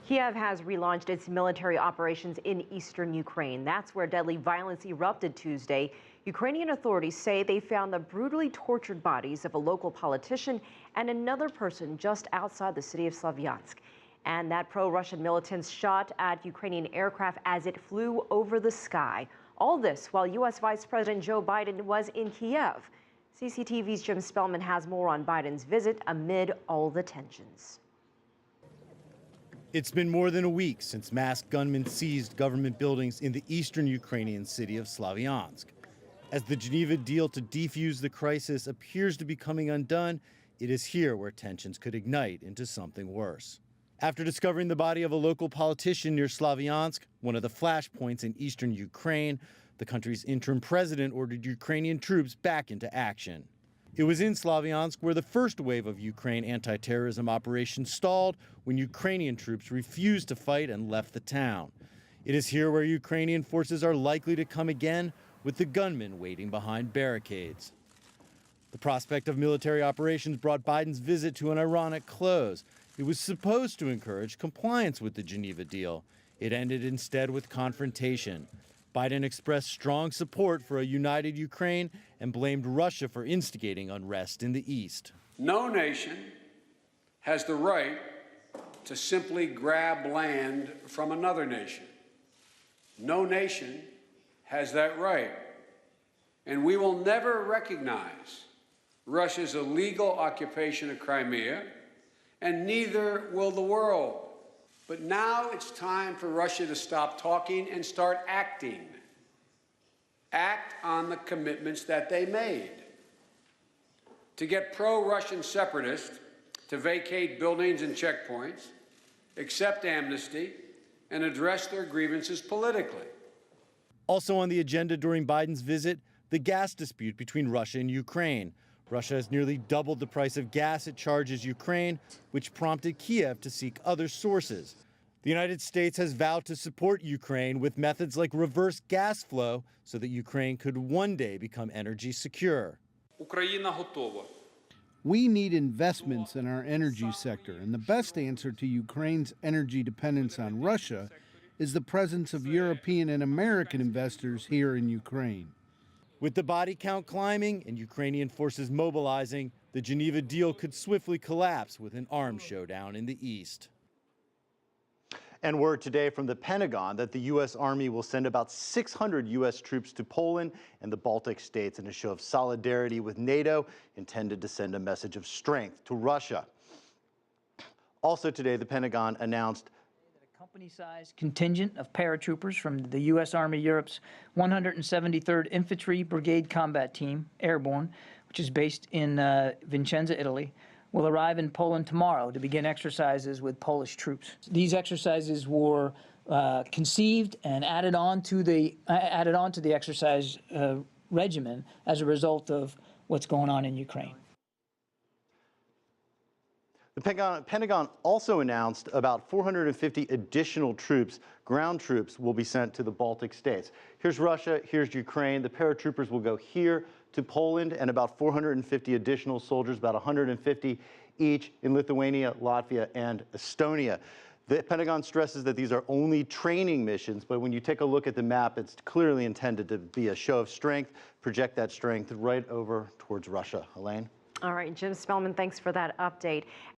Kiev has relaunched its military operations in eastern Ukraine. That's where deadly violence erupted Tuesday. Ukrainian authorities say they found the brutally tortured bodies of a local politician and another person just outside the city of Slavyansk. And that pro-Russian militants shot at Ukrainian aircraft as it flew over the sky. All this while U.S. Vice President Joe Biden was in Kiev. CCTV's Jim Spellman has more on Biden's visit amid all the tensions. It's been more than a week since masked gunmen seized government buildings in the eastern Ukrainian city of Slavyansk. As the Geneva deal to defuse the crisis appears to be coming undone, it is here where tensions could ignite into something worse. After discovering the body of a local politician near Slavyansk, one of the flashpoints in eastern Ukraine, the country's interim president ordered Ukrainian troops back into action. It was in Slavyansk where the first wave of Ukraine anti-terrorism operations stalled when Ukrainian troops refused to fight and left the town. It is here where Ukrainian forces are likely to come again, with the gunmen waiting behind barricades. The prospect of military operations brought Biden's visit to an ironic close. It was supposed to encourage compliance with the Geneva deal. It ended instead with confrontation. Biden expressed strong support for a united Ukraine and blamed Russia for instigating unrest in the east. No nation has the right to simply grab land from another nation. No nation has that right. And we will never recognize Russia's illegal occupation of Crimea, and neither will the world. But now it's time for Russia to stop talking and start acting. Act on the commitments that they made. To get pro-Russian separatists to vacate buildings and checkpoints, accept amnesty, and address their grievances politically. Also on the agenda during Biden's visit, the gas dispute between Russia and Ukraine. Russia has nearly doubled the price of gas it charges Ukraine, which prompted Kiev to seek other sources. The United States has vowed to support Ukraine with methods like reverse gas flow so that Ukraine could one day become energy secure. We need investments in our energy sector, and the best answer to Ukraine's energy dependence on Russia is the presence of European and American investors here in Ukraine. With the body count climbing and Ukrainian forces mobilizing, the Geneva deal could swiftly collapse with an arms showdown in the east. And word today from the Pentagon that the U.S. Army will send about 600 U.S. troops to Poland and the Baltic states in a show of solidarity with NATO, intended to send a message of strength to Russia. Also today, the Pentagon announced company-sized contingent of paratroopers from the U.S. Army Europe's 173rd Infantry Brigade Combat Team, Airborne, which is based in Vicenza, Italy, will arrive in Poland tomorrow to begin exercises with Polish troops. These exercises were conceived and added on to the exercise regimen as a result of what's going on in Ukraine. The Pentagon also announced about 450 additional troops, ground troops, will be sent to the Baltic states. Here's Russia, here's Ukraine. The paratroopers will go here to Poland, and about 450 additional soldiers, about 150 each, in Lithuania, Latvia, and Estonia. The Pentagon stresses that these are only training missions, but when you take a look at the map, it's clearly intended to be a show of strength, project that strength right over towards Russia. Elaine? All right, Jim Spellman, thanks for that update.